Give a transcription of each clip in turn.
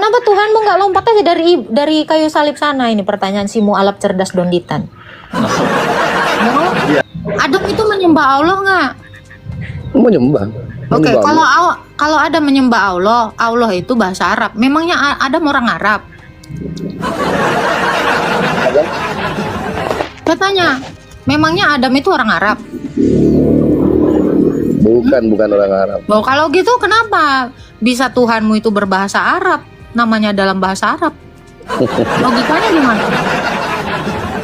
Kenapa Tuhanmu nggak lompat aja dari kayu salib sana? Ini pertanyaan si mualaf cerdas Donditan. Adam itu menyembah Allah nggak? Menyembah. Oke, Menyembah Allah. kalau Adam menyembah Allah, Allah itu bahasa Arab. Memangnya Adam orang Arab? Katanya, memangnya Adam itu orang Arab? Bukan orang Arab. Oh, kalau gitu kenapa bisa Tuhanmu itu berbahasa Arab? Namanya dalam bahasa Arab. Logikanya gimana?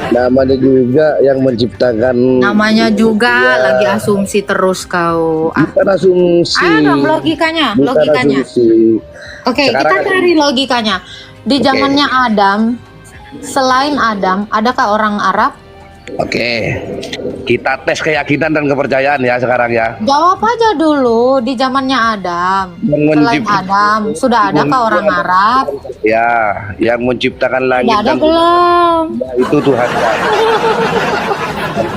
Namanya juga yang menciptakan. Namanya juga Ya, lagi asumsi terus kau. bukan asumsi. Ayo dong logikanya, Bukan logikanya. asumsi. Oke, kita Sekarang- cari logikanya. Di zamannya Adam, selain Adam, adakah orang Arab? Oke. Kita tes keyakinan dan kepercayaan ya sekarang ya. Jawab aja dulu. Di zamannya Adam, selain Adam, sudah adakah orang Arab? Ya, yang menciptakan langit Tidak ada dan belum. itu Tuhan.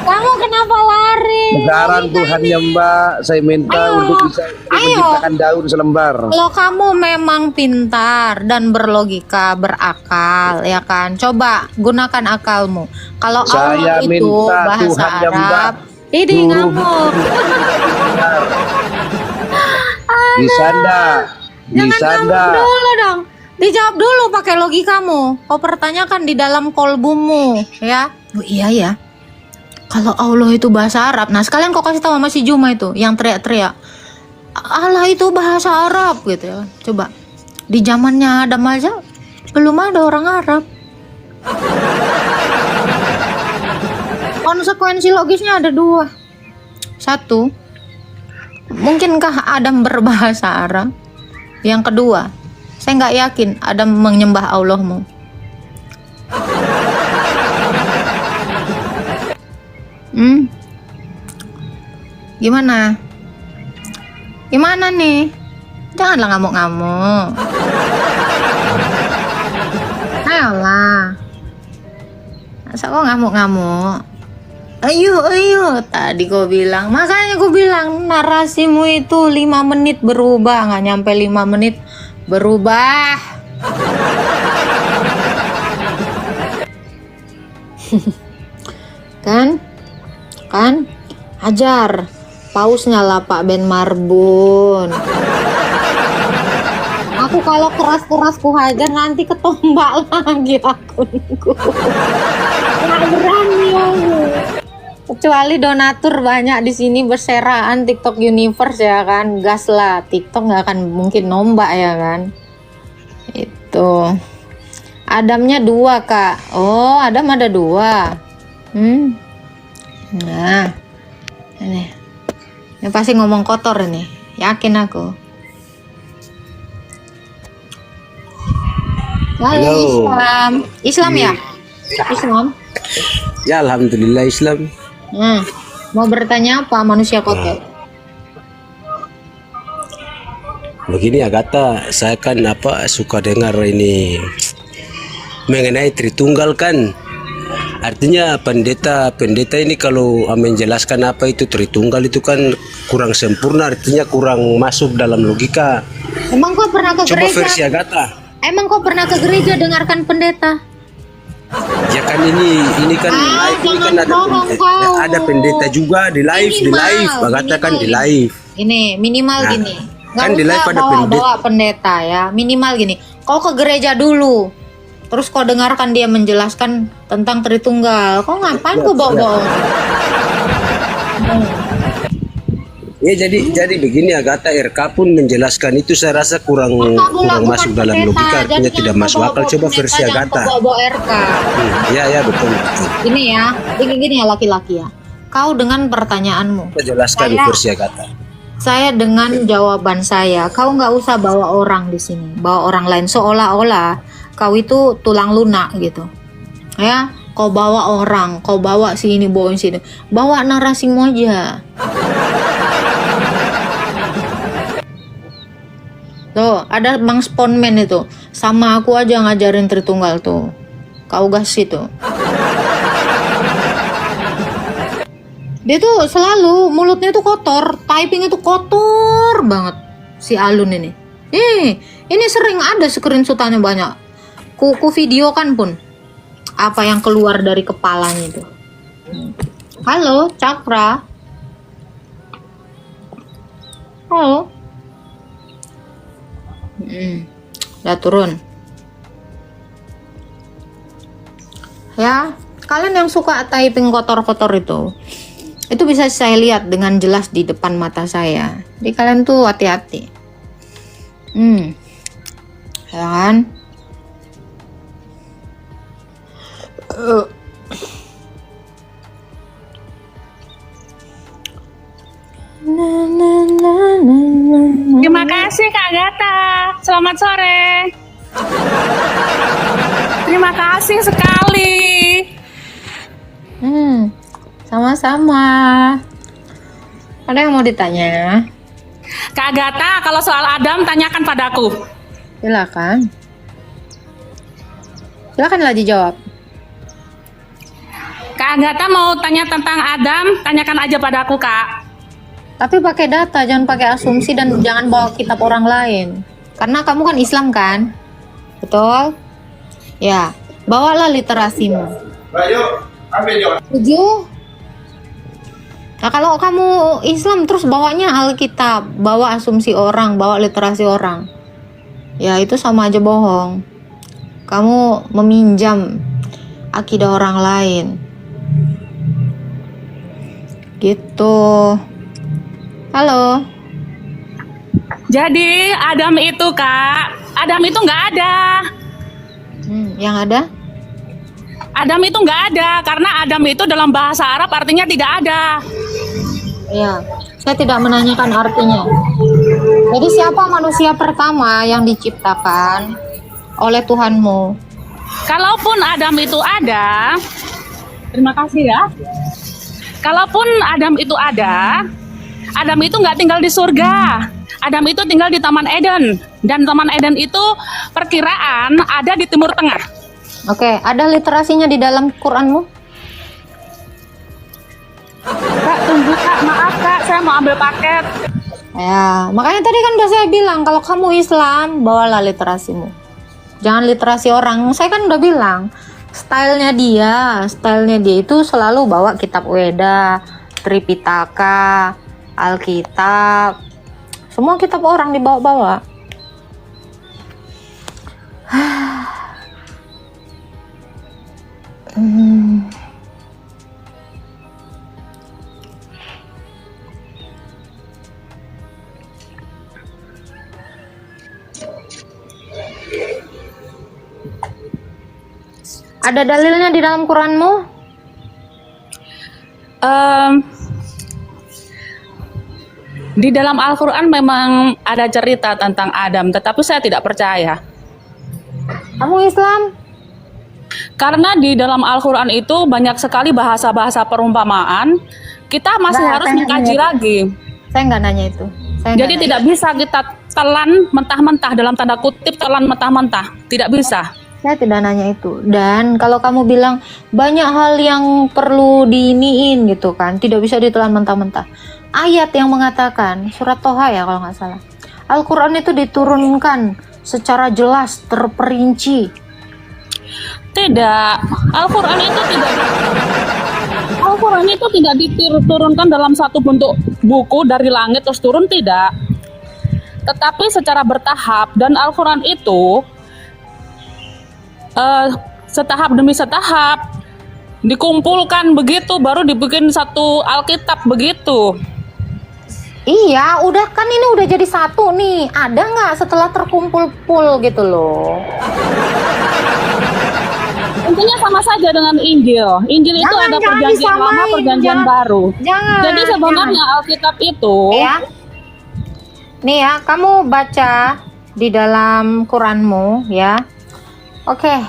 Kamu kenapa lari? Sekarang Tuhannya Mbak, saya minta Ayo. untuk bisa menciptakan daun selembar. Kalau kamu memang pintar dan berlogika, berakal, ya kan? Coba gunakan akalmu. Kalau Saya Allah itu minta bahasa Tuhan yang Arab, ini turun. ngamuk. Bisa ndak? Jangan Bisa ngamuk ndak? dulu dong. Dijawab dulu pakai logikamu. Kau pertanyakan di dalam kolbumu, ya? Oh, iya ya. Kalau Allah itu bahasa Arab, nah sekalian kau kasih tahu sama si Juma itu yang teriak-teriak, Allah itu bahasa Arab gitu ya. Coba di zamannya Adam aja belum ada orang Arab. Konsekuensi logisnya ada dua. Satu, mungkinkah Adam berbahasa Arab? Yang kedua, saya nggak yakin Adam menyembah Allahmu. Gimana? Gimana nih? Janganlah ngamuk-ngamuk. Ayolah. Masa kok ngamuk-ngamuk? Ayo. Tadi kau bilang, makanya kau bilang narasimu itu 5 menit berubah, nggak nyampe 5 menit berubah. Kan? Ajar. Pausnya lah Pak Ben Marbun. Aku kalau keras-keras ku hajar nanti ketombak lagi akunku. Nggak berani aku. Kecuali donatur banyak di sini berseraan TikTok Universe ya kan, gas lah. TikTok nggak akan mungkin nombak ya kan. Itu. Adamnya 2 Kak. Oh, Adam ada 2. Nah, ini pasti ngomong kotor nih, yakin aku. Halo. Islam ya? Islam. Ya alhamdulillah Islam. Mau bertanya apa manusia kotor? Begini Agatha, saya kan suka dengar ini mengenai Tritunggal kan. Artinya pendeta ini kalau menjelaskan apa itu Tritunggal itu kan kurang sempurna, artinya kurang masuk dalam logika. Emang kau pernah ke Coba gereja? versi Agatha. Emang kau pernah ke gereja dengarkan pendeta? Ya kan ini kan live, ini kan ada pendeta juga di live Agatha kan di live. Ini minimal Nah, gini. kan di live ada bawa pendeta ya. Minimal gini. Kau ke gereja dulu. Terus kau dengarkan dia menjelaskan tentang Tritunggal. Kau ngapain kau bawa-bawa? Ya jadi begini Agatha, RK pun menjelaskan itu saya rasa kurang masuk dalam logika, artinya tidak masuk akal. Coba versi Agatha. Bawa RK. Ya betul. Ini ya, gini ya laki-laki ya. Kau dengan pertanyaanmu. Kita jelaskan versi Agatha. Saya dengan jawaban saya. Kau nggak usah bawa orang di sini, bawa orang lain seolah-olah kau itu tulang lunak gitu. Ya, kau bawa orang, kau bawa sini, bawa sini, bawa narasimu aja. Tuh, ada Bang Sponman itu. Sama aku aja ngajarin Tritunggal tuh. Kau gas itu. Dia tuh selalu mulutnya tuh kotor, typing itu kotor banget si Alun ini. Ini sering ada screenshotannya banyak. Ku videokan pun apa yang keluar dari kepalanya itu. Halo, Cakra. Halo. Udah turun. Ya, kalian yang suka typing kotor-kotor itu bisa saya lihat dengan jelas di depan mata saya. Jadi kalian tuh hati-hati. Ya kan? Terima kasih Kak Gata. Selamat sore. Terima kasih sekali. Sama-sama. Ada yang mau ditanya? Kak Gata, kalau soal Adam tanyakan padaku. Silakan. Silakanlah dijawab. Kak Gata mau tanya tentang Adam, tanyakan aja padaku, Kak. Tapi pakai data, jangan pakai asumsi dan jangan bawa kitab orang lain. Karena kamu kan Islam kan? Betul? Ya, bawalah literasimu. Setuju? Nah, kalau kamu Islam terus bawanya Alkitab, bawa asumsi orang, bawa literasi orang. Ya, itu sama aja bohong. Kamu meminjam akidah orang lain. Gitu. Halo. Jadi Adam itu, Kak, Adam itu nggak ada. Yang ada? Adam itu nggak ada, karena Adam itu dalam bahasa Arab artinya tidak ada. Ya, saya tidak menanyakan artinya. Jadi siapa manusia pertama yang diciptakan oleh Tuhanmu? Kalaupun Adam itu ada, terima kasih ya. Kalaupun Adam itu ada, Adam itu nggak tinggal di surga. Adam itu tinggal di Taman Eden. Dan Taman Eden itu perkiraan ada di Timur Tengah. Oke, ada literasinya di dalam Quranmu? Kak, tunggu Kak, maaf Kak, saya mau ambil paket. Ya, makanya tadi kan udah saya bilang, kalau kamu Islam, bawalah literasimu. Jangan literasi orang. Saya kan udah bilang, stylenya dia itu selalu bawa kitab Weda, Tripitaka, Alkitab. Semua kitab orang dibawa-bawa. Ada dalilnya di dalam Quranmu? Di dalam Al-Quran memang ada cerita tentang Adam, tetapi saya tidak percaya. Kamu Islam? Karena di dalam Al-Quran itu banyak sekali bahasa-bahasa perumpamaan, kita masih Nggak, harus saya mengkaji nanya lagi. Saya nggak nanya itu. Jadi tidak bisa kita telan mentah-mentah, dalam tanda kutip telan mentah-mentah. Tidak bisa. Saya tidak nanya itu. Dan kalau kamu bilang banyak hal yang perlu diiniin gitu kan, tidak bisa ditelan mentah-mentah. Ayat yang mengatakan, surat Toha ya kalau nggak salah, Al-Quran itu diturunkan secara jelas, terperinci. Tidak, Al-Quran itu tidak diturunkan dalam satu bentuk buku dari langit terus turun, tidak. Tetapi secara bertahap, dan Al-Quran itu setahap demi setahap dikumpulkan begitu, baru dibikin satu Alkitab begitu. Iya, udah kan ini udah jadi satu nih. Ada nggak setelah terkumpul full gitu loh? Intinya sama saja dengan Injil. Injil itu ada perjanjian lama, perjanjian baru. Jangan. Jadi sebenarnya Alkitab itu, ya. Nih ya, kamu baca di dalam Quranmu ya. Oke.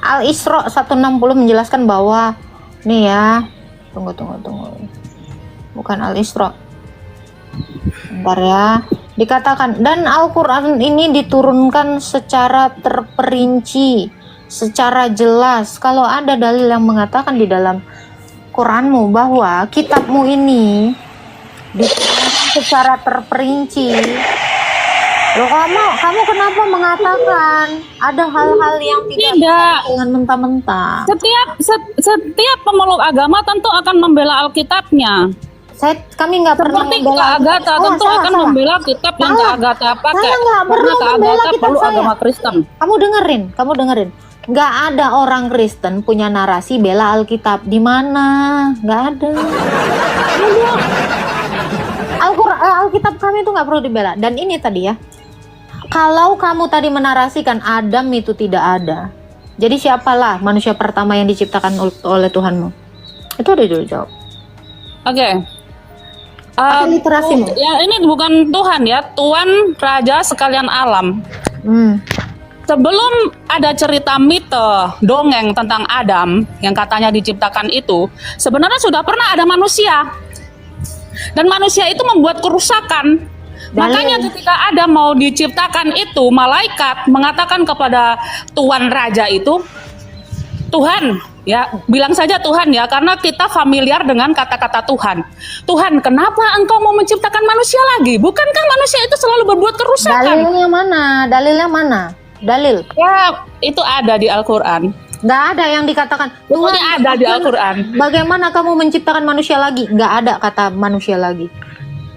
Al-Isra 160 menjelaskan bahwa nih ya. Tunggu. Bukan Al-Isra. Bentar ya. Dikatakan, dan Al-Quran ini diturunkan secara terperinci, secara jelas. Kalau ada dalil yang mengatakan di dalam Quranmu bahwa kitabmu ini diturunkan secara terperinci, Loh, kamu kenapa mengatakan ada hal-hal yang Tidak. dengan mentah-mentah? Setiap pemeluk agama tentu akan membela Alkitabnya. Kami nggak pernah Seperti membela Kak Agatha tentu akan membela kitab yang Kak Agatha pakai. Saya nggak Karena perlu Kak membela Agatha kitab perlu saya. agama Kristen. Kamu dengerin. Nggak ada orang Kristen punya narasi bela Alkitab. Di mana? Nggak ada. Alkitab kami itu nggak perlu dibela. Dan ini tadi ya, kalau kamu tadi menarasikan Adam itu tidak ada, jadi siapalah manusia pertama yang diciptakan oleh Tuhanmu? Itu udah dijawab. Oke. Pakai literasimu. Ya ini bukan Tuhan ya, Tuhan Raja sekalian alam. Sebelum ada cerita mite, dongeng tentang Adam yang katanya diciptakan itu, sebenarnya sudah pernah ada manusia. Dan manusia itu membuat kerusakan. Makanya ketika Adam mau diciptakan itu, malaikat mengatakan kepada Tuan Raja itu, Tuhan, ya bilang saja Tuhan ya, karena kita familiar dengan kata-kata Tuhan. Tuhan, kenapa engkau mau menciptakan manusia lagi? Bukankah manusia itu selalu berbuat kerusakan? Dalilnya mana? Dalil. Ya, itu ada di Al-Quran. Nggak ada yang dikatakan. Pokoknya ada di Al-Quran. Bagaimana kamu menciptakan manusia lagi? Nggak ada kata manusia lagi.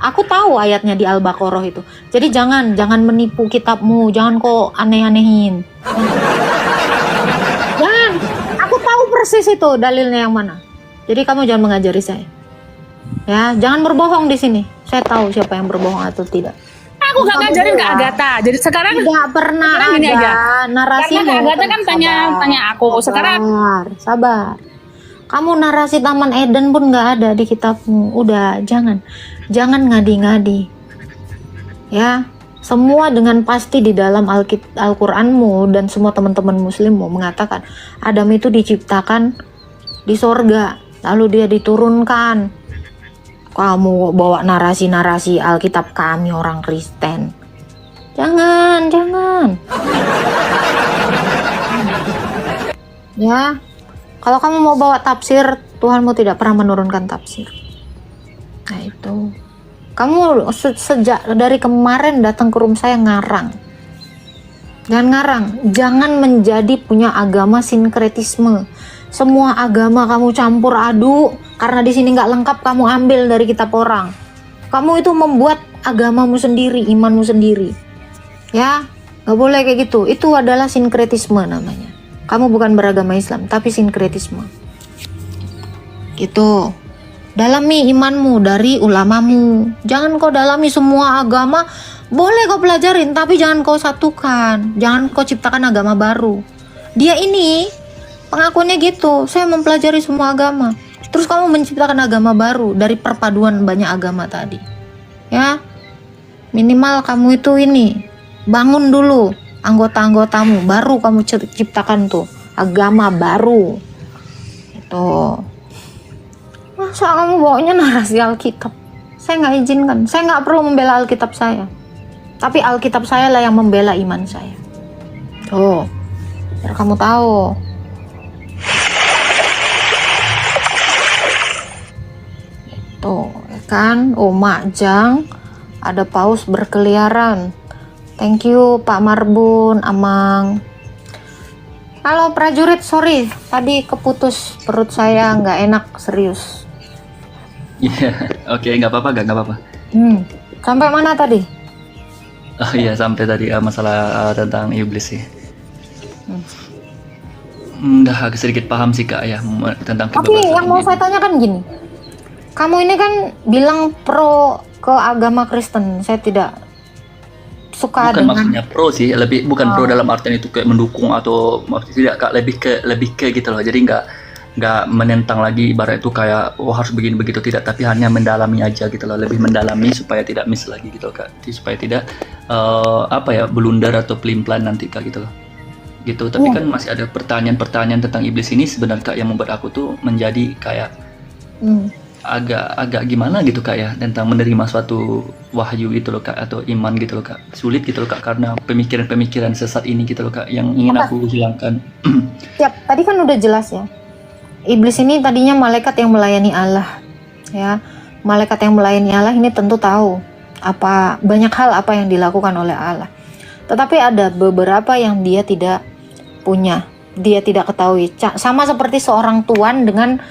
Aku tahu ayatnya di Al-Baqarah itu. Jadi jangan menipu kitabmu. Jangan kok aneh-anehin. Jangan. Aku tahu persis itu dalilnya yang mana. Jadi kamu jangan mengajari saya. Ya, jangan berbohong di sini. Saya tahu siapa yang berbohong atau tidak. Aku gak ngajarin Kak Agatha. Jadi sekarang Tidak pernah sekarang gini ada aja. narasi. Karena Kak Agatha kan tanya aku. Sekarang sabar. Kamu narasi Taman Eden pun nggak ada di kitabmu. Udah, jangan ngadi-ngadi. Ya, semua dengan pasti di dalam Al-Qur'anmu dan semua teman-teman muslimmu mengatakan Adam itu diciptakan di sorga, lalu dia diturunkan. Kamu bawa narasi-narasi Alkitab kami orang Kristen. Jangan. Ya, kalau kamu mau bawa tafsir, Tuhanmu tidak pernah menurunkan tafsir. Nah itu, kamu sejak dari kemarin datang ke room saya ngarang. Jangan ngarang, jangan menjadi punya agama sinkretisme. Semua agama kamu campur aduk, karena di sini nggak lengkap kamu ambil dari kitab orang. Kamu itu membuat agamamu sendiri, imanmu sendiri. Ya, nggak boleh kayak gitu. Itu adalah sinkretisme namanya. Kamu bukan beragama Islam, tapi sinkretisme. Gitu. Dalami imanmu dari ulamamu. Jangan kau dalami semua agama. Boleh kau pelajarin, tapi jangan kau satukan. Jangan kau ciptakan agama baru. Dia ini pengakuannya gitu. Saya mempelajari semua agama. Terus kamu menciptakan agama baru dari perpaduan banyak agama tadi. Ya. Minimal kamu itu ini bangun dulu anggota-anggotamu, baru kamu ciptakan tuh agama baru. Itu. Masa kamu bawanya narasi Alkitab? Saya nggak izinkan. Saya nggak perlu membela Alkitab saya. Tapi Alkitab saya lah yang membela iman saya. Tuh, biar kamu tahu. Tuh, kan? Oh, Makjang, ada paus berkeliaran. Thank you, Pak Marbun, Amang. Halo prajurit, sorry, tadi keputus perut saya nggak enak, serius. Iya, oke, nggak apa-apa. Sampai mana tadi? Oh iya, sampai tadi masalah tentang iblis sih. Udah agak sedikit paham sih Kak ya tentang Tapi kebebasan yang mau ini. saya tanyakan gini, kamu ini kan bilang pro ke agama Kristen, saya tidak suka Bukan dengan. maksudnya pro sih, lebih bukan pro dalam artian itu kayak mendukung atau maksudnya tidak Kak, lebih ke gitu loh. Jadi nggak menentang lagi ibarat itu kayak harus begini begitu, tidak, tapi hanya mendalami aja gitu loh, lebih mendalami supaya tidak miss lagi gitu Kak. Jadi supaya tidak blunder atau pelin-pelan nanti Kak gitu loh. Gitu. Tapi kan masih ada pertanyaan-pertanyaan tentang iblis ini sebenarnya Kak yang membuat aku tuh menjadi kayak agak gimana gitu Kak ya, tentang menerima suatu wahyu gitu loh Kak, atau iman gitu loh Kak. Sulit gitu loh Kak karena pemikiran-pemikiran sesat ini gitu loh Kak yang ingin aku hilangkan. Siap, tadi kan udah jelas ya. Iblis ini tadinya malaikat yang melayani Allah. Ya, malaikat yang melayani Allah ini tentu tahu banyak hal apa yang dilakukan oleh Allah. Tetapi ada beberapa yang dia tidak punya, dia tidak ketahui. Sama seperti seorang tuan dengan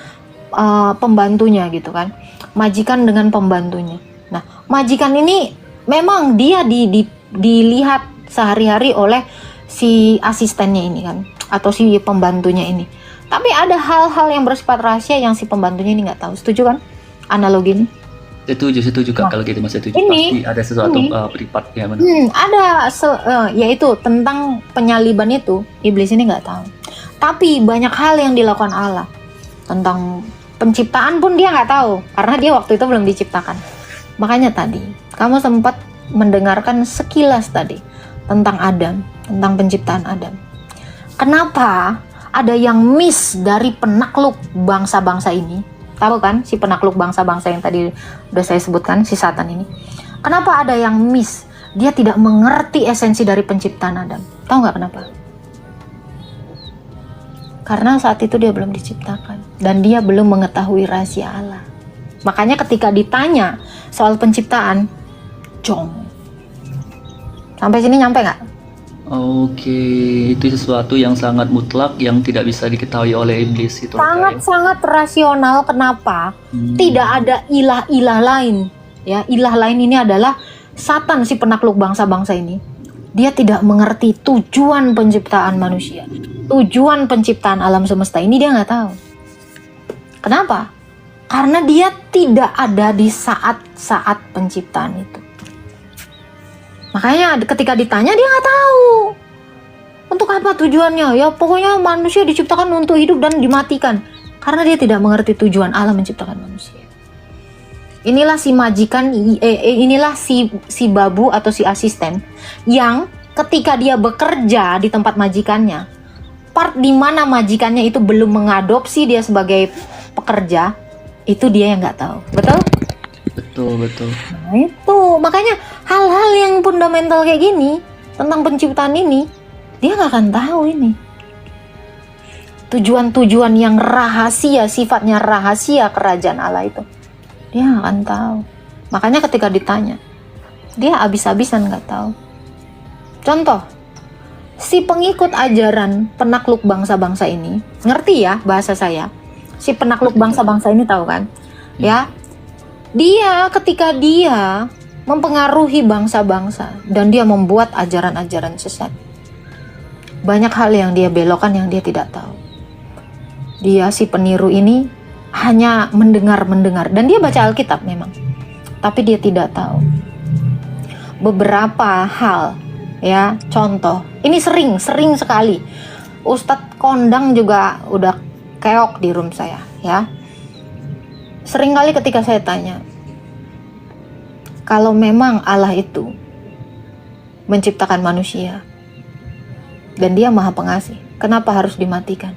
pembantunya gitu kan, majikan dengan pembantunya. Nah, majikan ini memang dia dilihat sehari-hari oleh si asistennya ini kan, atau si pembantunya ini. Tapi ada hal-hal yang bersifat rahasia yang si pembantunya ini nggak tahu. Setuju kan analogi ini? Setuju Kak, kalau gitu Mas setuju. Ini, pasti ada sesuatu privat ya benar. yaitu tentang penyaliban itu iblis ini nggak tahu. Tapi banyak hal yang dilakukan Allah. Tentang penciptaan pun dia nggak tahu, karena dia waktu itu belum diciptakan. Makanya tadi kamu sempat mendengarkan sekilas tadi tentang Adam, tentang penciptaan Adam. Kenapa ada yang miss dari penakluk bangsa-bangsa ini? Tahu kan si penakluk bangsa-bangsa yang tadi udah saya sebutkan, si Satan ini. Kenapa ada yang miss? Dia tidak mengerti esensi dari penciptaan Adam. Tahu nggak kenapa? Karena saat itu dia belum diciptakan dan dia belum mengetahui rahasia Allah. Makanya ketika ditanya soal penciptaan, jong. Sampai sini nyampe nggak? Oke, itu sesuatu yang sangat mutlak yang tidak bisa diketahui oleh iblis itu. Sangat-sangat rasional. Kenapa? Tidak ada ilah-ilah lain. Ya, ilah lain ini adalah Satan, si penakluk bangsa-bangsa ini. Dia tidak mengerti tujuan penciptaan manusia, tujuan penciptaan alam semesta ini dia nggak tahu. Kenapa? Karena dia tidak ada di saat-saat penciptaan itu. Makanya ketika ditanya dia nggak tahu untuk apa tujuannya. Ya pokoknya manusia diciptakan untuk hidup dan dimatikan. Karena dia tidak mengerti tujuan Allah menciptakan manusia. Inilah si majikan, inilah si babu atau si asisten yang ketika dia bekerja di tempat majikannya, part di mana majikannya itu belum mengadopsi dia sebagai pekerja, itu dia yang nggak tahu. Betul? Betul. Nah itu, makanya hal-hal yang fundamental kayak gini tentang penciptaan ini, dia nggak akan tahu ini. Tujuan-tujuan yang rahasia, sifatnya rahasia kerajaan Allah itu, dia nggak akan tahu. Makanya ketika ditanya, dia habis-habisan nggak tahu. Contoh, si pengikut ajaran penakluk bangsa-bangsa ini, ngerti ya bahasa saya? Si penakluk bangsa-bangsa ini tahu kan? Ya, dia ketika dia mempengaruhi bangsa-bangsa dan dia membuat ajaran-ajaran sesat, banyak hal yang dia belokkan yang dia tidak tahu. Dia si peniru ini hanya mendengar dan dia baca Alkitab memang, tapi dia tidak tahu beberapa hal. Ya, contoh, ini sering sekali Ustadz kondang juga udah keok di room saya ya. Sering kali ketika saya tanya, kalau memang Allah itu menciptakan manusia dan dia maha pengasih, kenapa harus dimatikan?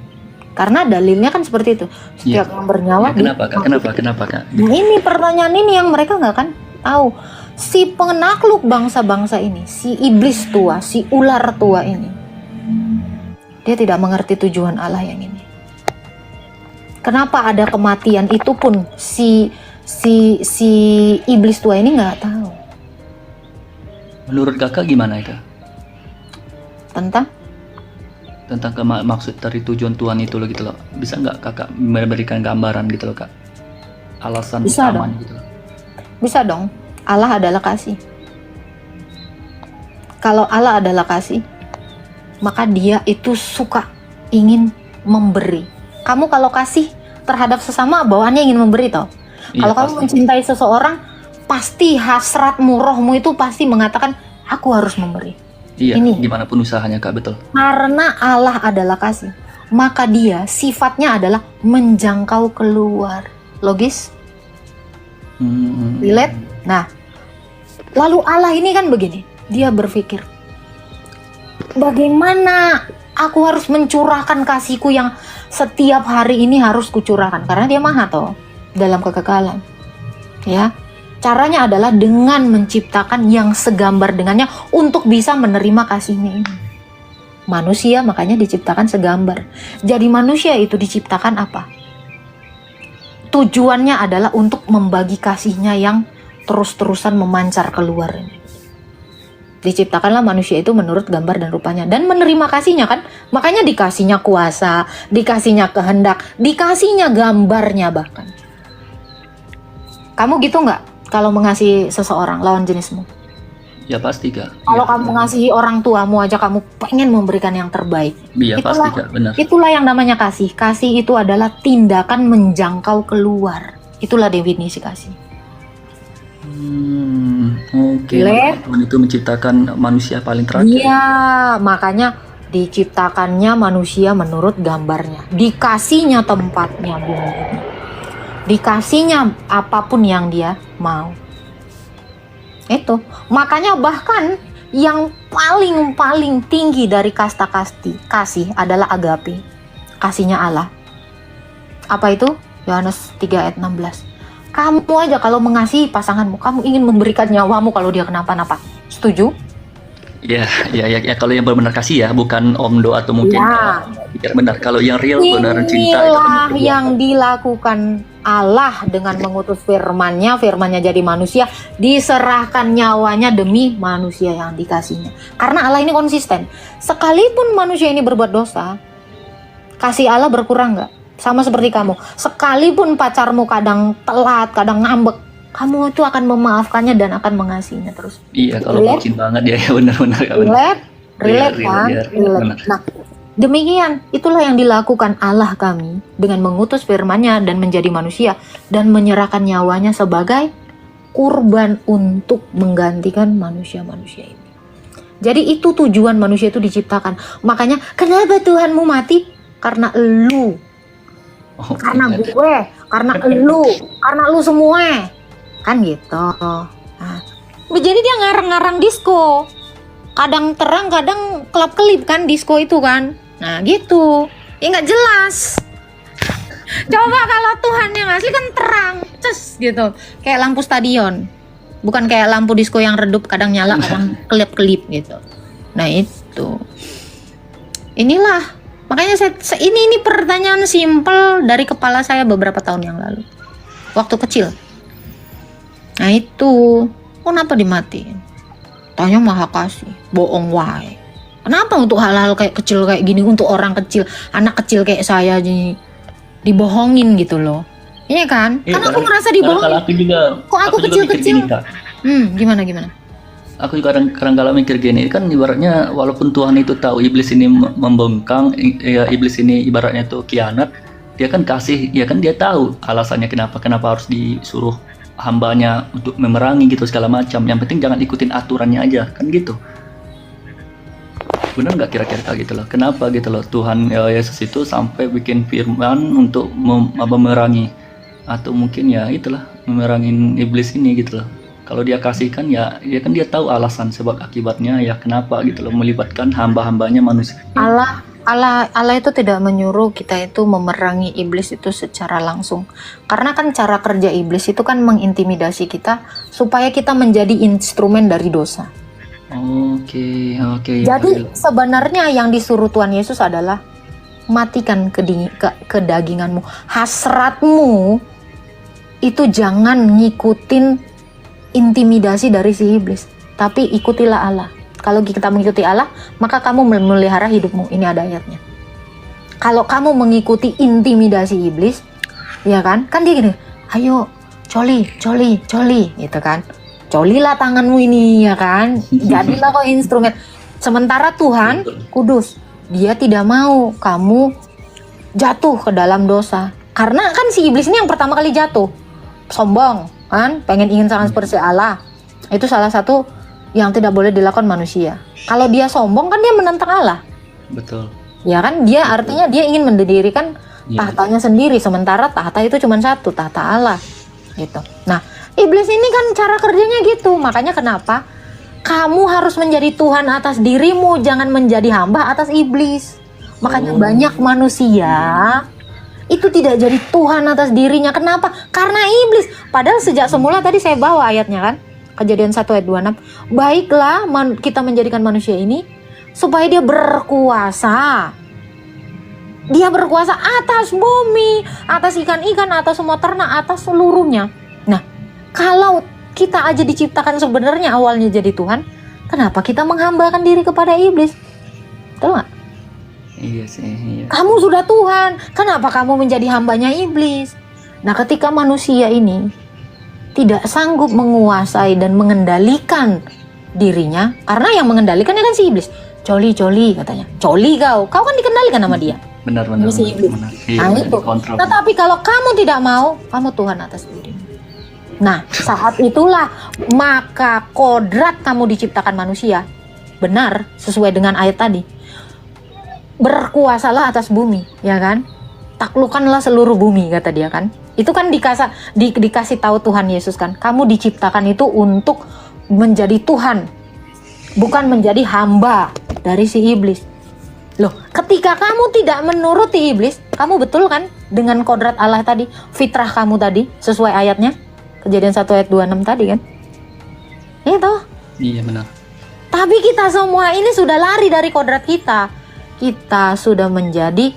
Karena dalilnya kan seperti itu. Setiap yang bernyawa. Ya, kenapa Kak? Nah, ini pertanyaan ini yang mereka nggak kan tahu. Si penakluk bangsa-bangsa ini, si iblis tua, si ular tua ini, dia tidak mengerti tujuan Allah yang ini. Kenapa ada kematian itu pun si iblis tua ini nggak tahu. Menurut Kakak gimana Kak? Tentang maksud dari tujuan Tuhan itu loh gitu loh. Bisa nggak Kakak memberikan gambaran gitu loh Kak? Alasan utamanya gitu loh. Bisa dong. Allah adalah kasih. Kalau Allah adalah kasih, maka dia itu suka ingin memberi. Kamu kalau kasih terhadap sesama, bawaannya ingin memberi toh. Iya, kalau kamu mencintai seseorang, pasti hasratmu, rohmu itu pasti mengatakan, aku harus memberi. Iya, ini. Gimana pun usahanya Kak, betul. Karena Allah adalah kasih, maka dia sifatnya adalah menjangkau keluar. Logis? Relate? Nah, lalu Allah ini kan begini, dia berpikir, bagaimana aku harus mencurahkan kasihku yang setiap hari ini harus kucurahkan, karena dia maha toh dalam kekekalan. Ya, caranya adalah dengan menciptakan yang segambar dengannya untuk bisa menerima kasihnya ini. Manusia makanya diciptakan segambar. Jadi manusia itu diciptakan apa? Tujuannya adalah untuk membagi kasihnya yang terus-terusan memancar keluar ini. Diciptakanlah manusia itu menurut gambar dan rupanya dan menerima kasihnya kan. Makanya dikasihnya kuasa, dikasihnya kehendak, dikasihnya gambarnya bahkan. Kamu gitu nggak kalau mengasihi seseorang lawan jenismu? Ya pasti Kak. Kalau Ya, kamu mengasihi orang tuamu aja kamu pengen memberikan yang terbaik. iya pasti Kak, benar. Itulah yang namanya kasih. Kasih itu adalah tindakan menjangkau keluar. Itulah definisi kasih. Oke. Lep. Tuhan itu menciptakan manusia paling terakhir. Iya, makanya diciptakannya manusia menurut gambarnya. Dikasihnya tempatnya bumi ini. Dikasihnya apapun yang dia mau. Itu. Makanya bahkan yang paling tinggi dari kasta kasih adalah agape. Kasihnya Allah. Apa itu? Yohanes 3 ayat 16. Kamu aja kalau mengasihi pasanganmu, kamu ingin memberikan nyawamu kalau dia kenapa-napa. Setuju? Ya, kalau yang benar-benar kasih ya, bukan omdo atau mungkin Ya. pikir benar. Kalau yang real benar cinta itu Inilah benar. yang dilakukan Allah dengan mengutus firman-Nya jadi manusia, diserahkan nyawanya demi manusia yang dikasihnya. Karena Allah ini konsisten. Sekalipun manusia ini berbuat dosa, kasih Allah berkurang nggak? Sama seperti kamu. Sekalipun pacarmu kadang telat, kadang ngambek, kamu itu akan memaafkannya dan akan mengasihinya terus. Iya, kalau Relate? bucin banget ya, benar-benar Kak, benar. Relate Real, kan? benar. Relate. Nah, demikian, itulah yang dilakukan Allah kami dengan mengutus firman-Nya dan menjadi manusia dan menyerahkan nyawanya sebagai kurban untuk menggantikan manusia-manusia ini. Jadi itu tujuan manusia itu diciptakan. Makanya kenapa Tuhanmu mati? Karena elu. Oh, Karena iya. gue, karena lu semua. Kan gitu. Nah, jadi dia ngarang-ngarang disco. Kadang terang, kadang kelap-kelip kan disco itu kan. Nah gitu. Ya nggak jelas. Coba kalau Tuhan yang asli kan terang, ces gitu. Kayak lampu stadion. Bukan kayak lampu disco yang redup, kadang nyala, kadang kelip-kelip gitu. Nah itu. Inilah. Makanya ini pertanyaan simpel dari kepala saya beberapa tahun yang lalu. Waktu kecil. Nah itu. Kenapa dimatiin? Tanya maha kasih. Bohong wae. Kenapa untuk hal-hal kayak kecil kayak gini, untuk orang kecil, anak kecil kayak saya dibohongin gitu loh. Iya kan? Iya, Kan aku kadang- merasa Kalau dibohongin. aku juga, Kok aku juga mikir kecil-kecil? gini, Kak. Gimana? Aku juga kadang-kadang mikir gini, kan ibaratnya walaupun Tuhan itu tahu iblis ini membengkang, ya iblis ini ibaratnya tuh khianat, dia kan kasih, ya kan dia tahu alasannya kenapa harus disuruh hambanya untuk memerangi gitu segala macam. Yang penting jangan ikutin aturannya aja, kan gitu. Benar nggak kira-kira kayak gitu loh? Kenapa gitu loh Tuhan Yesus itu sampai bikin firman untuk memerangi, atau mungkin ya itulah memerangin iblis ini gitu loh. Kalau dia kasihkan ya kan dia tahu alasan sebab akibatnya ya kenapa gitu loh melibatkan hamba-hambanya manusia. Allah itu tidak menyuruh kita itu memerangi iblis itu secara langsung. Karena kan cara kerja iblis itu kan mengintimidasi kita supaya kita menjadi instrumen dari dosa. Oke. Jadi sebenarnya yang disuruh Tuhan Yesus adalah matikan kedaginganmu, hasratmu itu jangan ngikutin intimidasi dari si iblis, tapi ikutilah Allah. Kalau kita mengikuti Allah, maka kamu memelihara hidupmu. Ini ada ayatnya. Kalau kamu mengikuti intimidasi iblis, ya kan dia gini, ayo coli, gitu kan. Colilah tanganmu ini, ya kan. Jadilah kau instrumen. Sementara Tuhan kudus, Dia tidak mau kamu jatuh ke dalam dosa. Karena kan si iblis ini yang pertama kali jatuh, sombong. Kan ingin sama seperti Allah. Itu salah satu yang tidak boleh dilakukan manusia. Kalau dia sombong kan dia menentang Allah. Betul. Ya kan dia artinya dia ingin mendirikan tahtanya sendiri, sementara tahta itu cuma satu, tahta Allah. Gitu. Nah, iblis ini kan cara kerjanya gitu. Makanya kenapa kamu harus menjadi Tuhan atas dirimu, jangan menjadi hamba atas iblis. Makanya banyak manusia itu tidak jadi Tuhan atas dirinya. Kenapa? Karena iblis. Padahal sejak semula tadi saya bawa ayatnya kan. Kejadian 1 ayat 26. Baiklah kita menjadikan manusia ini supaya dia berkuasa. Dia berkuasa atas bumi, atas ikan-ikan, atas semua ternak, atas seluruhnya. Nah, kalau kita aja diciptakan sebenarnya awalnya jadi Tuhan, kenapa kita menghambakan diri kepada iblis? Betul nggak? Iya sih, iya. Kamu sudah Tuhan, kenapa kamu menjadi hambanya iblis? Nah, ketika manusia ini tidak sanggup menguasai dan mengendalikan dirinya, karena yang mengendalikannya kan si iblis. Coli katanya. Coli kau kan dikendalikan sama dia. Benar. Si iblis. Benar. Iya, Nah itu. kontrol. Tetapi kalau kamu tidak mau, kamu Tuhan atas dirimu. Nah, saat itulah maka kodrat kamu diciptakan manusia. Benar, sesuai dengan ayat tadi. Berkuasalah atas bumi, ya kan? Taklukkanlah seluruh bumi, kata dia kan. Itu kan dikasih tahu Tuhan Yesus kan. Kamu diciptakan itu untuk menjadi Tuhan, bukan menjadi hamba dari si iblis. Loh, ketika kamu tidak menuruti iblis, kamu betul kan dengan kodrat Allah tadi, fitrah kamu tadi, sesuai ayatnya, Kejadian 1 ayat 26 tadi kan. Itu. Iya benar. Tapi kita semua ini sudah lari dari kodrat kita. Kita sudah menjadi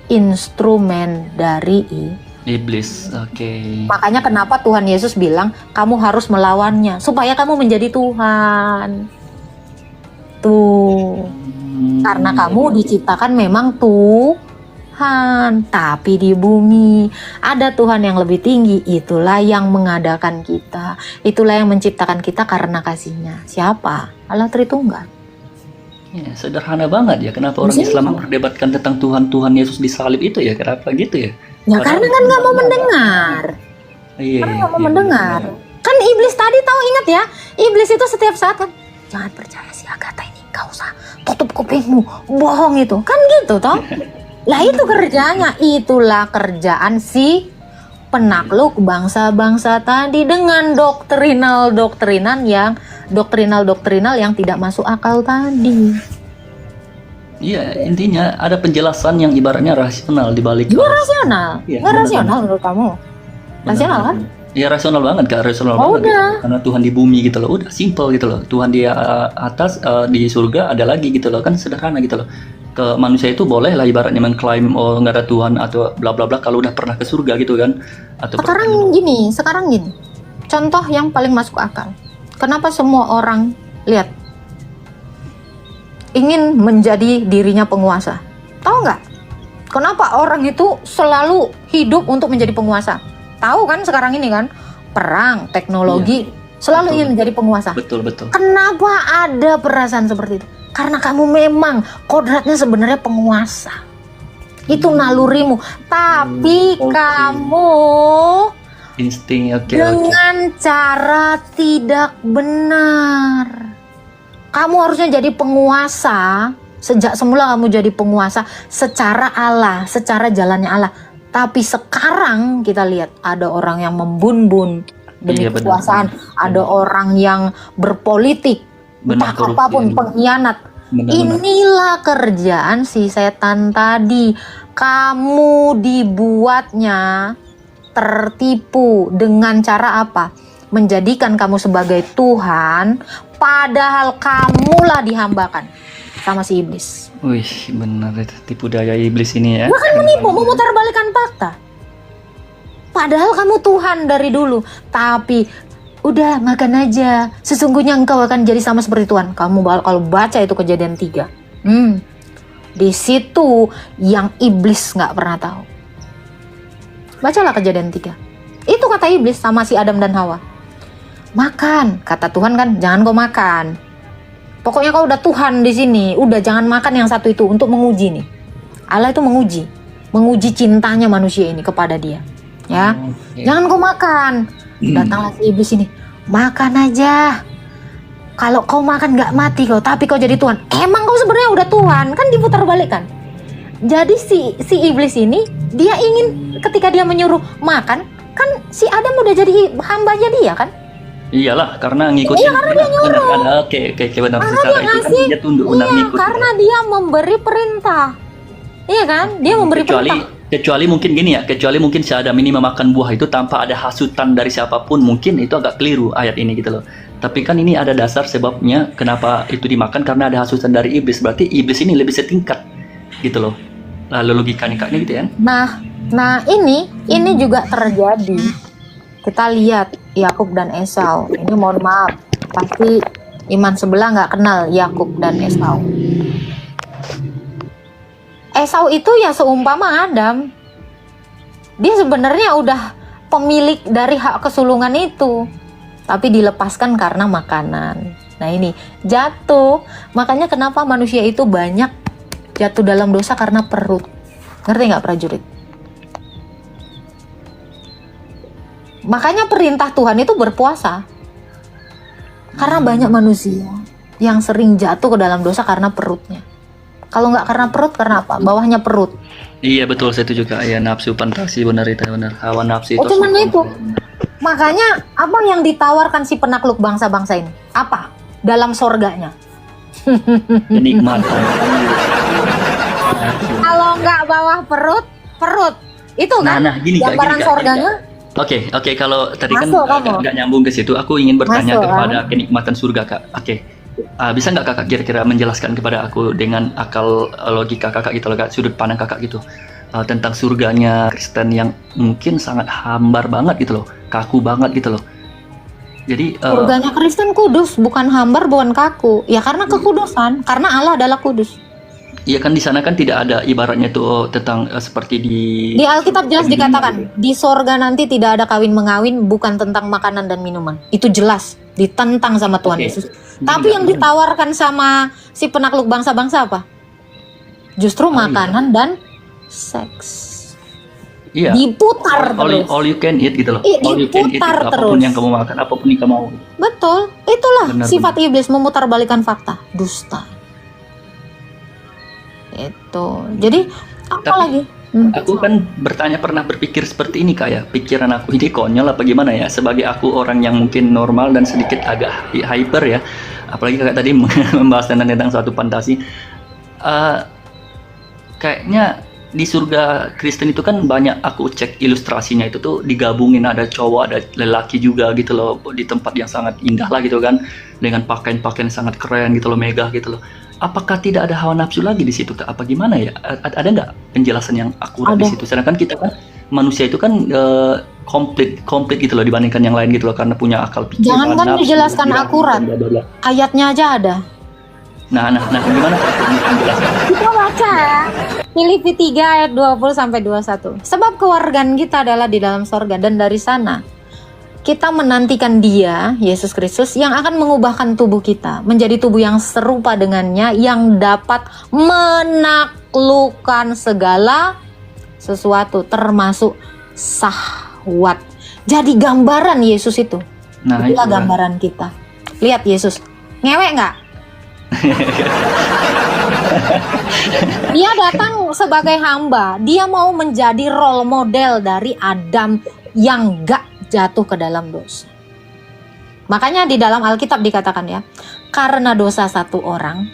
instrumen dari Iblis, oke. Makanya kenapa Tuhan Yesus bilang kamu harus melawannya supaya kamu menjadi Tuhan. Tuh. Karena kamu diciptakan memang Tuhan, tapi di bumi ada Tuhan yang lebih tinggi. Itulah yang mengadakan kita. Itulah yang menciptakan kita karena kasih-Nya. Siapa? Allah Tritunggal. Ya, sederhana banget ya. Kenapa orang Islam memperdebatkan tentang Tuhan Yesus disalib itu ya? Kenapa gitu ya? Ya karena kan nggak mau mendengar. Iya. Karena nggak mau mendengar. Kan iblis tadi tahu, ingat ya? Iblis itu setiap saat kan, jangan percaya si Agatha ini, nggak usah, tutup kupingmu, bohong itu. Kan gitu toh? Lah itu kerjanya, itulah kerjaan si penakluk bangsa-bangsa tadi dengan doktrinal yang tidak masuk akal tadi. Iya, intinya ada penjelasan yang ibaratnya rasional di balik. Iya rasional, Iya, nggak benar. rasional menurut kamu? Rasional kan? Iya rasional banget Kak, rasional Oh, banget. udah. Gitu. Karena Tuhan di bumi gitu loh, udah simple gitu loh. Tuhan di atas, di surga ada lagi gitu loh, kan sederhana gitu loh. Ke manusia itu boleh lah ibaratnya mengklaim oh nggak ada Tuhan atau bla bla bla kalau udah pernah ke surga gitu kan. Atau Sekarang gini. Contoh yang paling masuk akal. Kenapa semua orang lihat ingin menjadi dirinya penguasa? Tahu nggak? Kenapa orang itu selalu hidup untuk menjadi penguasa? Tahu kan sekarang ini kan perang, teknologi, selalu Betul. ingin menjadi penguasa. Betul. Kenapa ada perasaan seperti itu? Karena kamu memang kodratnya sebenarnya penguasa. Itu nalurimu. Tapi Oke. kamu Insting, oke. dengan cara tidak benar. Kamu harusnya jadi penguasa. Sejak semula kamu jadi penguasa secara Allah, secara jalannya Allah. Tapi sekarang kita lihat ada orang yang membun-bun demi Iya, benar. kekuasaan, ada orang yang berpolitik, entah Benar, korupsi. apapun, pengkhianat. Benar. Inilah kerjaan si setan tadi. Kamu dibuatnya tertipu dengan cara apa? Menjadikan kamu sebagai Tuhan, padahal kamulah dihambakan sama si iblis. Wih, benar itu tipu daya iblis ini ya. Bahkan menipu, memutarbalikkan fakta. Padahal kamu Tuhan dari dulu, tapi udah makan aja. Sesungguhnya engkau akan jadi sama seperti Tuhan. Kamu kalau baca itu Kejadian 3. Di situ yang iblis nggak pernah tahu. Bacalah Kejadian 3. Itu kata iblis sama si Adam dan Hawa. Makan, kata Tuhan kan, jangan kau makan. Pokoknya kau udah Tuhan di sini, udah jangan makan yang satu itu untuk menguji nih. Allah itu menguji cintanya manusia ini kepada dia. Ya, Oke. jangan kau makan. Datanglah si iblis ini, makan aja. Kalau kau makan nggak mati kau, tapi kau jadi Tuhan. Emang kau sebenarnya udah Tuhan, kan diputar balik kan? Jadi si iblis ini dia ingin ketika dia menyuruh makan, kan si Adam udah jadi hambanya dia kan? Iyalah, karena ngikutin. Iya, karena dia nyuruh. Benar, oke, benar. Karena Secara dia itu kan ngasih, dia tunduk, benar iya, ngikutin. karena dia memberi perintah. Iya kan? Dia memberi perintah. Kecuali mungkin gini ya, kecuali mungkin si Adam ini memakan buah itu tanpa ada hasutan dari siapapun, mungkin itu agak keliru ayat ini gitu loh. Tapi kan ini ada dasar sebabnya kenapa itu dimakan, karena ada hasutan dari iblis. Berarti iblis ini lebih setingkat gitu loh. Lalu logikanya gitu ya. Nah ini juga terjadi. Kita lihat Yakub dan Esau. Ini mohon maaf, pasti iman sebelah nggak kenal Yakub dan Esau. Esau itu ya seumpama Adam. Dia sebenarnya udah pemilik dari hak kesulungan itu, tapi dilepaskan karena makanan. Nah ini jatuh. Makanya kenapa manusia itu banyak jatuh dalam dosa karena perut. Ngerti nggak prajurit? Makanya perintah Tuhan itu berpuasa. Karena banyak manusia yang sering jatuh ke dalam dosa karena perutnya. Kalau nggak karena perut, karena apa? Bawahnya perut. Iya betul, saya itu juga ya, nafsu fantasi, benar itu, benar. Hawa nafsu itu. Cuman itu. Makanya apa yang ditawarkan si penakluk bangsa-bangsa ini? Apa? Dalam sorganya. Kenikmatan. Kalau nggak bawah perut, perut. Itu kan Gini, Kak, gambaran gini, Kak, sorganya. Oke, kalau tadi Masuk kan kamu. agak nyambung ke situ, aku ingin bertanya Masuk, kepada kenikmatan surga, Kak. Oke. Bisa nggak Kakak kira-kira menjelaskan kepada aku dengan akal logika Kakak gitu loh, Kak, sudut pandang Kakak gitu, tentang surganya Kristen yang mungkin sangat hambar banget gitu loh, kaku banget gitu loh. Jadi Surganya Kristen kudus, bukan hambar, bukan kaku. Ya karena kekudusan, karena Allah adalah kudus. iya kan di sana kan tidak ada ibaratnya tuh tentang seperti Di Alkitab jelas dikatakan, di sorga nanti tidak ada kawin mengawin, bukan tentang makanan dan minuman. Itu jelas ditentang sama Tuhan Oke. Yesus. Tapi yang ditawarkan sama si penakluk bangsa-bangsa apa? Justru makanan dan seks. Iya. Diputar terus. All you can eat gitu loh. Iya, All you can eat diputar gitu, apapun terus. yang kamu makan, apapun yang kamu mau. Betul, itulah Benar, sifat iblis, memutarbalikkan fakta, dusta. Itu. Jadi apa Tapi- lagi? Aku kan pernah berpikir seperti ini, Kak, ya. Pikiran aku ini konyol apa gimana ya? Sebagai aku orang yang mungkin normal dan sedikit agak hyper ya. Apalagi Kakak tadi membahas tentang suatu fantasi. Kayaknya di surga Kristen itu kan banyak, aku cek ilustrasinya itu tuh digabungin, ada cowok, ada lelaki juga gitu loh, di tempat yang sangat indah lah gitu kan, dengan pakaian-pakaian sangat keren gitu loh, megah gitu loh. Apakah tidak ada hawa nafsu lagi di situ, Kak? Apa gimana ya? Ada nggak penjelasan yang akurat di Ada. situ? Sedangkan kita kan manusia itu kan komplit gitu loh dibandingkan yang lain gitu loh, karena punya akal pikiran. Jangankan nafsu, dijelaskan pikiran, akurat. bla, bla, bla. Ayatnya aja ada. Nah, gimana Kak? Penjelasan. Kita baca ya. Filipi 3 ayat 20 sampai 21. Sebab kewargaan kita adalah di dalam sorga, dan dari sana kita menantikan Dia, Yesus Kristus, yang akan mengubahkan tubuh kita menjadi tubuh yang serupa dengannya, yang dapat menaklukkan segala sesuatu termasuk syahwat. Jadi gambaran Yesus itu. Nah, Itulah itu kan. gambaran kita. Lihat Yesus. Ngewek nggak? Dia datang sebagai hamba. Dia mau menjadi role model dari Adam yang gak jatuh ke dalam dosa. Makanya di dalam Alkitab dikatakan ya, karena dosa satu orang,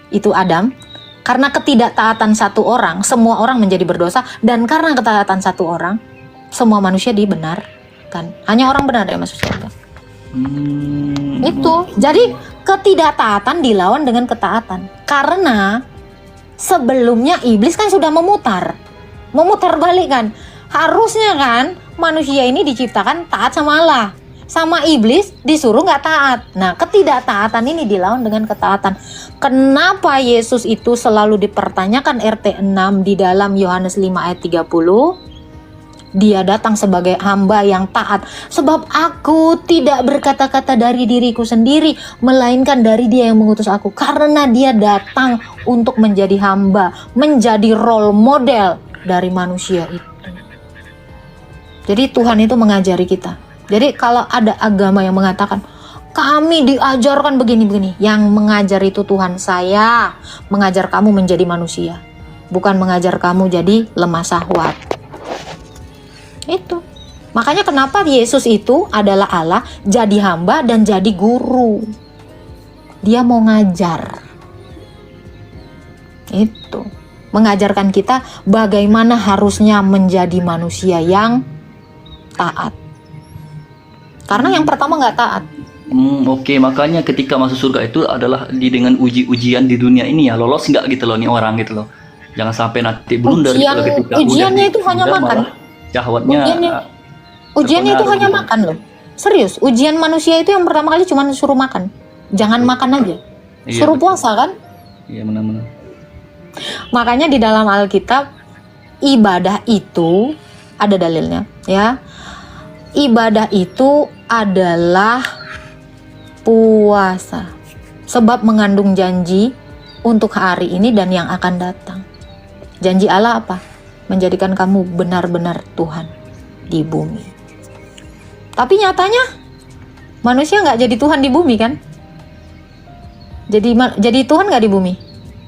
itu Adam, karena ketidaktaatan satu orang, semua orang menjadi berdosa, dan karena ketaatan satu orang, semua manusia dibenarkan. Hanya orang benar yang masuk surga. Itu. Jadi ketidaktaatan dilawan dengan ketaatan. Karena sebelumnya iblis kan sudah memutar balik kan. Harusnya kan manusia ini diciptakan taat sama Allah. Sama iblis disuruh nggak taat. Nah, ketidaktaatan ini dilawan dengan ketaatan. Kenapa Yesus itu selalu dipertanyakan RT 6 di dalam Yohanes 5 ayat 30? Dia datang sebagai hamba yang taat. Sebab aku tidak berkata-kata dari diriku sendiri, melainkan dari Dia yang mengutus aku. Karena Dia datang untuk menjadi hamba, menjadi role model dari manusia itu. Jadi Tuhan itu mengajari kita. Jadi kalau ada agama yang mengatakan, kami diajarkan begini-begini, yang mengajar itu Tuhan. Saya mengajar kamu menjadi manusia, bukan mengajar kamu jadi lemah syahwat. Itu. Makanya kenapa Yesus itu adalah Allah, jadi hamba dan jadi guru. Dia mau ngajar. Itu. Mengajarkan kita bagaimana harusnya menjadi manusia yang taat. Karena yang pertama nggak taat. Oke, makanya ketika masuk surga itu adalah dengan uji-ujian di dunia ini ya, lolos nggak gitu loh nih orang gitu loh. Jangan sampai nanti blunder gitu loh ketika Ujiannya udah itu hanya surga, makan. malah syahwatnya Ujiannya Ujiannya itu terpengaruh hanya gitu. makan loh. Serius, ujian manusia itu yang pertama kali cuma suruh makan. Jangan makan aja. Iya, Suruh betul. puasa kan? Iya benar-benar. Makanya di dalam Alkitab ibadah itu ada dalilnya, ya. Ibadah itu adalah puasa. Sebab mengandung janji untuk hari ini dan yang akan datang. Janji Allah apa? Menjadikan kamu benar-benar Tuhan di bumi. Tapi nyatanya manusia nggak jadi Tuhan di bumi kan? Jadi Tuhan nggak di bumi?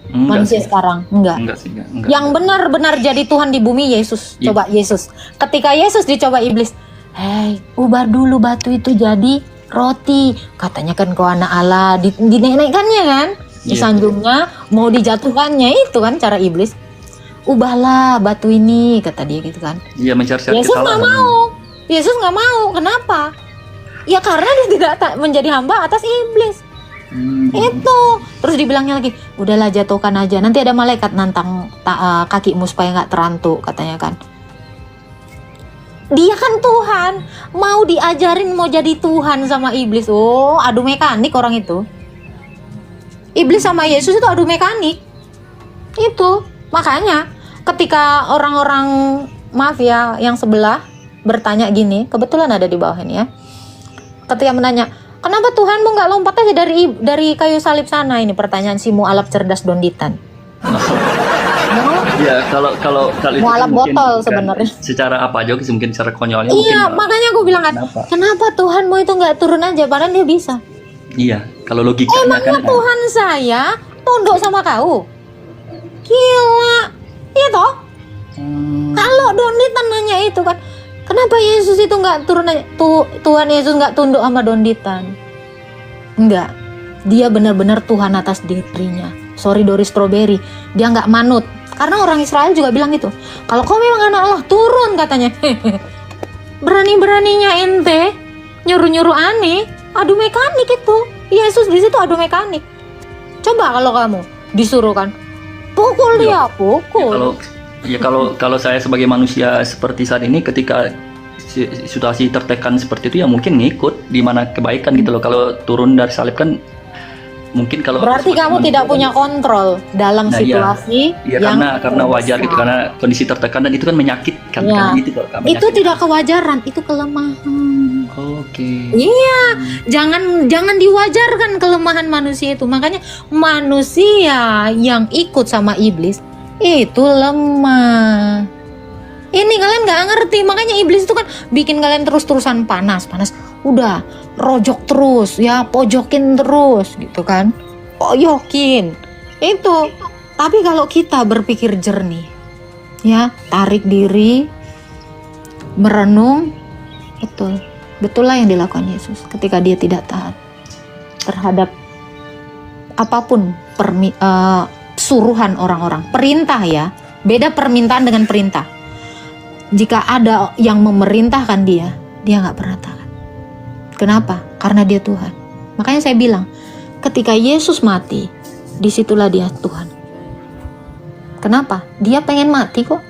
Enggak Manusia sih. sekarang enggak. Enggak sih, enggak. Yang benar-benar jadi Tuhan di bumi Yesus. Iya. Coba Yesus. Ketika Yesus dicoba iblis, hei, ubah dulu batu itu jadi roti. Katanya kan kau anak Allah, dinaik-naikkannya kan? Iya. Disanjungnya, mau dijatuhkannya itu kan cara iblis. Ubahlah batu ini, kata dia gitu kan. Iya, mencari-cari Yesus nggak kesalahan. mau. Yesus nggak mau. Kenapa? Ya karena dia tidak menjadi hamba atas iblis. Itu. Terus dibilangnya lagi, udahlah jatuhkan aja. Nanti ada malaikat nantang kakimu supaya nggak terantuk, katanya kan. Dia kan Tuhan, mau diajarin mau jadi Tuhan sama iblis. Oh, adu mekanik orang itu. Iblis sama Yesus itu adu mekanik. Itu makanya ketika orang-orang, maaf ya, yang sebelah bertanya gini, kebetulan ada di bawah ini ya. Ketika menanya, kenapa Tuhanmu nggak lompat aja dari kayu salib sana? Ini pertanyaan si mualaf cerdas donditan. Iya, kalau itu Mualaf mungkin botol bukan sebenarnya. secara apa aja sih, mungkin secara konyolnya Iya, mungkin. makanya gue bilang kan, kenapa Tuhanmu itu nggak turun aja? Padahal dia bisa. Iya, kalau logikanya Emangnya kan Tuhan saya tunduk sama kau? Gila, iya toh? Kalau Donditan nanya itu kan, kenapa Yesus itu nggak turun aja? Tuhan Yesus nggak tunduk sama Donditan? Enggak, dia benar-benar Tuhan atas dirinya. Sorry Doris Strawberry, dia nggak manut. Karena orang Israel juga bilang gitu. Kalau kau memang anak Allah, turun katanya. Berani-beraninya ente nyuruh-nyuruh aneh, adu mekanik itu. Yesus di situ adu mekanik. Coba kalau kamu disuruh kan, pukul dia, pukul. Kalau saya sebagai manusia seperti saat ini, ketika situasi tertekan seperti itu ya mungkin ngikut di mana kebaikan gitu loh. Kalau turun dari salib kan mungkin kalau Berarti sebagai kamu manusia tidak kan- punya kontrol dalam Nah, iya. situasi Iya, yang karena wajar gitu, terdesak. karena kondisi tertekan dan itu kan menyakitkan Ya. kan gitu kalau kan Itu menyakitkan. tidak kewajaran, itu kelemahan. Oke. Iya, jangan diwajarkan kelemahan manusia itu. Makanya manusia yang ikut sama iblis itu lemah. Ini kalian nggak ngerti, makanya iblis itu kan bikin kalian terus-terusan panas. Udah rojok terus, ya pojokin terus gitu kan, pojokin itu. Tapi kalau kita berpikir jernih, ya tarik diri, merenung, betullah yang dilakukan Yesus ketika dia tidak taat terhadap apapun suruhan orang-orang, perintah ya, beda permintaan dengan perintah. Jika ada yang memerintahkan dia nggak pernah taat. Kenapa? Karena dia Tuhan. Makanya saya bilang, ketika Yesus mati, disitulah dia Tuhan. Kenapa? Dia pengen mati kok.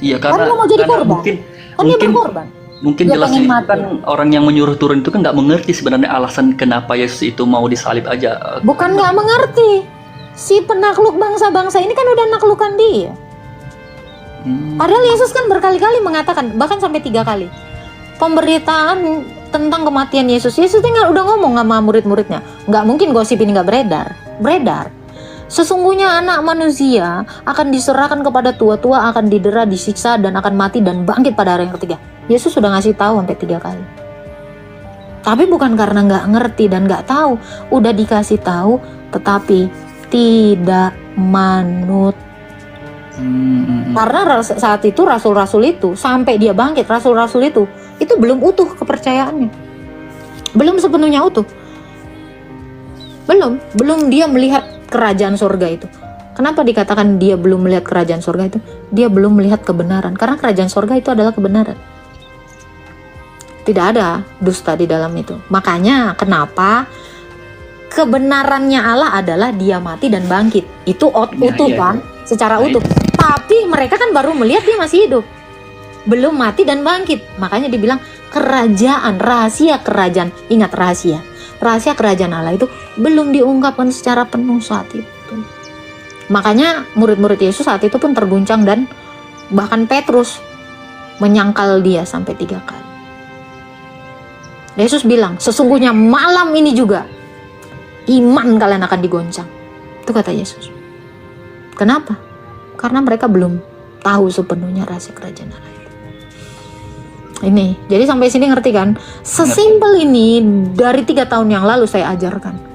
Iya, Kan karena dia mau jadi korban. mungkin Kan dia berkorban. mungkin Dia jelasnya pengen itu mati. kan orang yang menyuruh turun itu kan nggak mengerti sebenarnya alasan kenapa Yesus itu mau disalib aja. Bukan nggak mengerti. Si penakluk bangsa-bangsa ini kan udah naklukkan dia. Padahal Yesus kan berkali-kali mengatakan, bahkan sampai 3 kali, pemberitaan tentang kematian Yesus. Yesus tinggal udah ngomong sama murid-muridnya. Nggak mungkin gosip ini nggak beredar. Sesungguhnya anak manusia akan diserahkan kepada tua-tua, akan didera, disiksa, dan akan mati dan bangkit pada hari yang ketiga. Yesus sudah ngasih tahu sampai 3 kali. Tapi bukan karena nggak ngerti dan nggak tahu, udah dikasih tahu, tetapi tidak manut. Karena saat itu rasul-rasul itu sampai dia bangkit, rasul-rasul itu belum utuh kepercayaannya, belum sepenuhnya utuh, belum dia melihat kerajaan surga itu. Kenapa dikatakan dia belum melihat kerajaan surga itu? Dia belum melihat kebenaran, karena kerajaan surga itu adalah kebenaran. Tidak ada dusta di dalam itu. Makanya kenapa kebenarannya Allah adalah dia mati dan bangkit. Itu utuh kan, secara utuh. Tapi mereka kan baru melihat dia masih hidup, belum mati dan bangkit. Makanya dibilang kerajaan, rahasia kerajaan, ingat rahasia kerajaan Allah itu belum diungkapkan secara penuh saat itu. Makanya murid-murid Yesus saat itu pun terguncang dan bahkan Petrus menyangkal dia sampai 3 kali. Yesus bilang, sesungguhnya malam ini juga iman kalian akan digoncang. Itu kata Yesus. Kenapa? Karena mereka belum tahu sepenuhnya rahasia kerajaan Allah itu. Ini, jadi sampai sini ngerti kan? Sesimpel ini dari 3 tahun yang lalu saya ajarkan.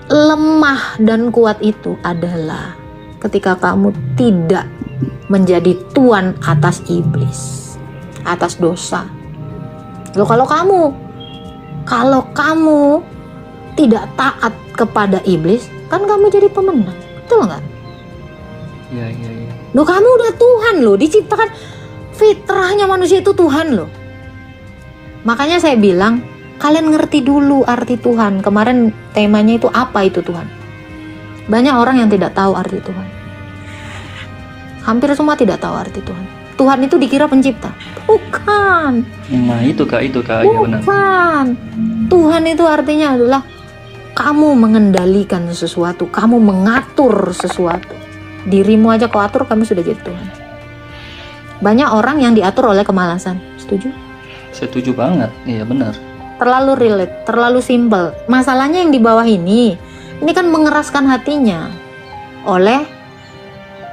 Lemah dan kuat itu adalah ketika kamu tidak menjadi tuan atas iblis, atas dosa. Loh, kalau kamu tidak taat kepada iblis, kan kamu jadi pemenang, betul nggak? Iya. Loh, kamu udah Tuhan loh, diciptakan fitrahnya manusia itu Tuhan loh. Makanya saya bilang, kalian ngerti dulu arti Tuhan. Kemarin temanya itu apa itu Tuhan. Banyak orang yang tidak tahu arti Tuhan. Hampir semua tidak tahu arti Tuhan. Tuhan itu dikira pencipta. Bukan. Nah itu kak, iya benar. Bukan. Tuhan itu artinya adalah kamu mengendalikan sesuatu, kamu mengatur sesuatu. Dirimu aja kau atur, kamu sudah jadi Tuhan. Banyak orang yang diatur oleh kemalasan. Setuju? Setuju banget, iya benar. Terlalu relate, terlalu simple. Masalahnya yang di bawah ini kan mengeraskan hatinya oleh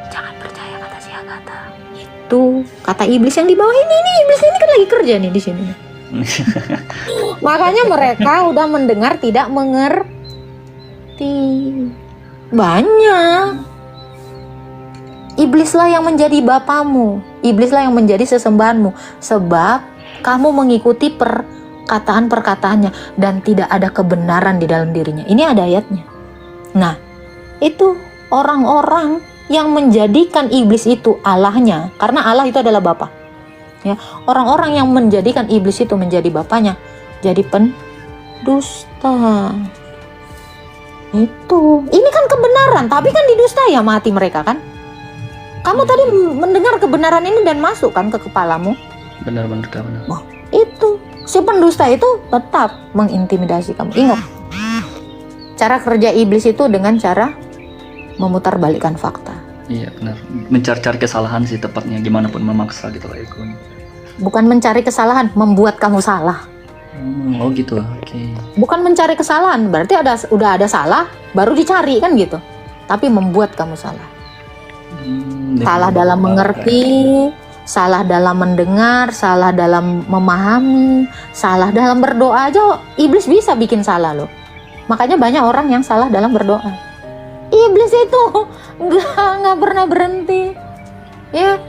jangan percaya kata si Agatha. Itu kata iblis yang di bawah ini iblis ini kan lagi kerja nih di sini. Makanya mereka udah mendengar tidak mengerti. Banyak. Iblislah yang menjadi bapamu, iblislah yang menjadi sesembahanmu, sebab kamu mengikuti perkataan-perkataannya dan tidak ada kebenaran di dalam dirinya. Ini ada ayatnya. Nah, itu orang-orang yang menjadikan iblis itu Allahnya, karena Allah itu adalah Bapa. Ya, orang-orang yang menjadikan iblis itu menjadi bapaknya, jadi pendusta. Itu, ini kan kebenaran, tapi kan didusta ya mati mereka kan. Kamu tadi mendengar kebenaran ini dan masuk kan ke kepalamu. Benar-benar kak, benar. Wah, itu si pendusta itu tetap mengintimidasi kamu. Ingat, cara kerja iblis itu dengan cara memutarbalikkan fakta. Iya benar, mencari-cari kesalahan sih tepatnya, gimana pun memaksa gitu lah Eko. Bukan mencari kesalahan, membuat kamu salah. Oh gitu, oke. Bukan mencari kesalahan, berarti udah ada salah, baru dicari kan gitu. Tapi membuat kamu salah. Salah dalam mengerti, salah dalam mendengar, salah dalam memahami, salah dalam berdoa aja. Iblis bisa bikin salah loh. Makanya banyak orang yang salah dalam berdoa. Iblis itu nggak pernah berhenti. Ya,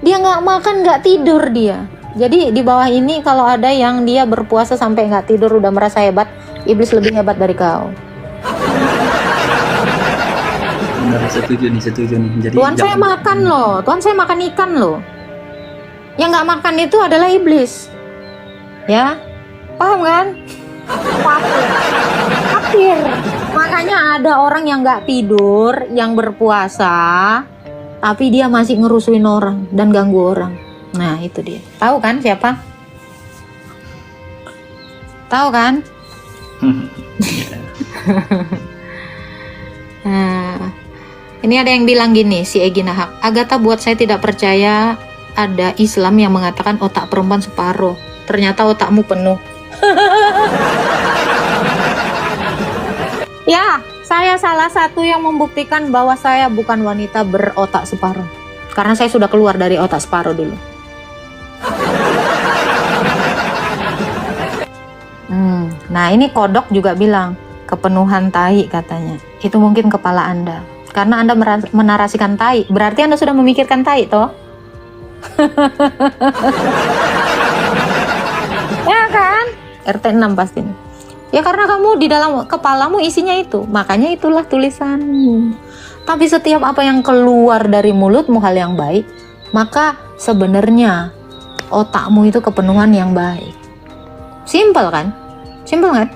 dia nggak makan, nggak tidur dia. Jadi di bawah ini kalau ada yang dia berpuasa sampai nggak tidur udah merasa hebat, iblis lebih hebat dari kau. Benar, setuju nih. Jadi Tuhan saya makan loh, Tuhan saya makan ikan loh. Yang nggak makan itu adalah iblis. Ya, paham kan? Akhir. Makanya ada orang yang nggak tidur, yang berpuasa, tapi dia masih ngerusuin orang dan ganggu orang. Nah itu dia. Tahu kan siapa? Tahu kan? Nah, ini ada yang bilang gini, si Egina Hak. Agatha buat saya tidak percaya ada Islam yang mengatakan otak perempuan separuh. Ternyata otakmu penuh. Ya, saya salah satu yang membuktikan bahwa saya bukan wanita berotak separuh. Karena saya sudah keluar dari otak separuh dulu. Nah ini kodok juga bilang kepenuhan tai katanya. Itu mungkin kepala Anda. Karena Anda menarasikan tai. Berarti Anda sudah memikirkan tai toh? Ya kan? RT 6 pasti. Ya karena kamu di dalam kepalamu isinya itu. Makanya itulah tulisanmu. Tapi setiap apa yang keluar dari mulutmu hal yang baik, maka sebenarnya otakmu itu kepenuhan yang baik. Simpel kan? Simpel kan?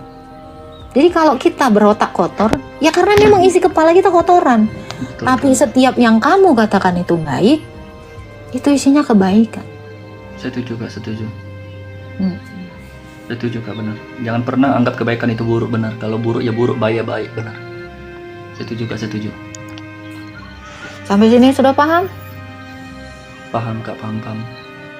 Jadi kalau kita berotak kotor, ya karena memang isi kepala kita kotoran. Betul. Tapi setiap yang kamu katakan itu baik, itu isinya kebaikan. Setuju kak, setuju. Hmm. Setuju Kak, benar. Jangan pernah anggap kebaikan itu buruk, benar. Kalau buruk ya buruk, baik ya baik, benar. Setuju Kak, setuju. Sampai sini sudah paham? Paham Kak, paham.